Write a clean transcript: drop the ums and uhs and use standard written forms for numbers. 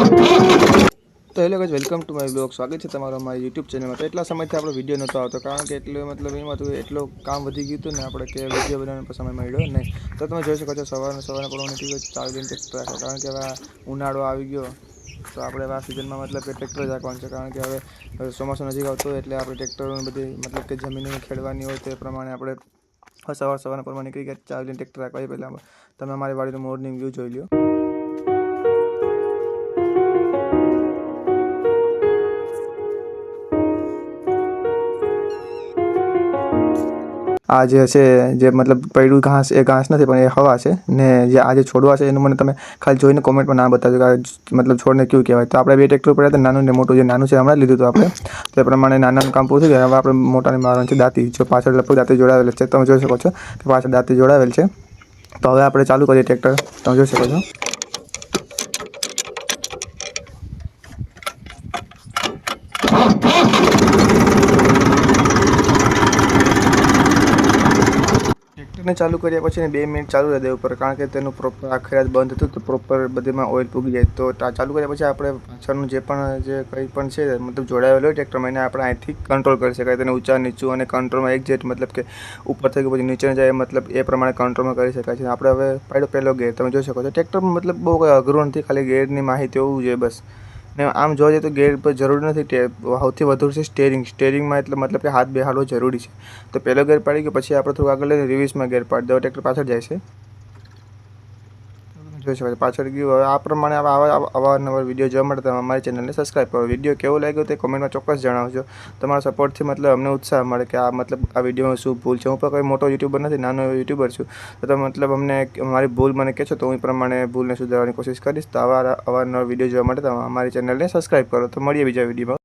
તો hello guys, welcome to my blog. સ્વાગત છે તમારો મારી યુટ્યુબ ચેનલમાં. તો એટલા સમયથી આપણો વિડીયો નહોતો આવતો, કારણ કે એમ હતું, એટલો કામ વધી ગયું હતું ને આપણે કે વિડીયો બનાવવાનો સમય મળ્યો નહીં. તો તમે જોઈ શકો છો, સવારે પણ નીકળી ગયો 4 દિન ટ્રેક્ટર રાખવા, કારણ કે હવે ઉનાળો આવી ગયો. તો આપણે આ સિઝનમાં મતલબ કે ટ્રેક્ટર જ રાખવાનું છે, કારણ કે હવે ચોમાસું નજીક આવતું હોય એટલે આપણે ટ્રેક્ટરોને બધી મતલબ કે જમીનને ખેડવાની હોય, તો એ પ્રમાણે આપણે સવારના પરમાં નીકળી ગયા 4 દિન ટ્રેક્ટર રાખવા. એ પહેલાં તમે અમારી વાડીનું મોર્નિંગ વ્યૂ જોઈ લો. આ જે છે, જે મતલબ પડ્યું ઘાસ, એ ઘાસ નથી પણ એ હવા છે ને. જે આ જે છોડવા છે એનું મને તમે ખાલી જોઈને કોમેન્ટમાં નામ બતાવજો કે મતલબ છોડને કયું કહેવાય. તો આપણે 2 ટ્રેક્ટર પડ્યા હતા, નાનું ને મોટું. જે નાનું છે હમણાં લીધું હતું આપણે, તો એ પ્રમાણે નાનાનું કામ પૂરું થઈ ગયા. હવે આપણે મોટાને મારવાનું છે દાંતી. જો પાછળ લગભગ દાંતી જોડાવેલ છે, તમે જોઈ શકો છો કે પાછળ દાંતી જોડાવેલ છે. તો હવે આપણે ચાલુ કરીએ ટ્રેક્ટર, તમે જોઈ શકો છો. ટ્રેક્ટરને ચાલુ કર્યા પછી 2 મિનિટ ચાલુ રહે દેવું પડે, કારણ કે તેનું પ્રોપર આખી રાત બંધ હતું તો પ્રોપર બધીમાં ઓઇલ પૂગી જાય. તો ચાલુ કર્યા પછી આપણે પાછળનું જે કંઈ પણ છે મતલબ જોડાયેલું હોય ટ્રેક્ટરમાં, એને આપણે અહીંથી કંટ્રોલ કરી શકાય. તેને ઊંચા નીચું અને કંટ્રોલમાં એક જેટ મતલબ કે ઉપર થઈ ગયું પછી નીચે જાય, મતલબ એ પ્રમાણે કંટ્રોલમાં કરી શકાય છે. આપણે હવે પાડ્યો પહેલો ગેર, તમે જોઈ શકો છો. ટ્રેક્ટરમાં મતલબ બહુ કંઈ અઘરું નથી, ખાલી ગેરની માહિતી હોવું જોઈએ બસ. ને આમ જોવા જઈએ તો ગેર પર જરૂરી નથી. સૌથી વધુ છે સ્ટેરિંગમાં, એટલે મતલબ કે હાથ બેહાડવો જરૂરી છે. તો પહેલો ગેર પાડી ગયો પછી આપણે થોડું આગળ લઈને રિવર્સમાં ગેર પાડી દો, ટ્રેક્ટર પાછળ જાય છે. જોઈ શકો છો પાછળ ગયું. હવે આ પ્રમાણે અવારનવાર વિડીયો જોવા માટે તમે અમારી ચેનલને સબસ્ક્રાઈબ કરો. વિડીયો કેવો લાગ્યો તે કોમેન્ટમાં ચોક્કસ જણાવજો. તમારા સપોર્ટથી મતલબ અમને ઉત્સાહ મળે કે આ વિડીયોમાં શું ભૂલ છે. હું પણ કોઈ મોટો યુટ્યુબર નથી, નાનો એવો યુટ્યુબર છું. તો તમે મતલબ અમને મારી ભૂલ મને કહેશો તો હું એ પ્રમાણે ભૂલને સુધારવાની કોશિશ કરીશ. તો અવારનવાર વિડીયો જોવા માટે તમે અમારી ચેનલને સબસ્ક્રાઈબ કરો. તો મળીએ બીજા વિડીયોમાં.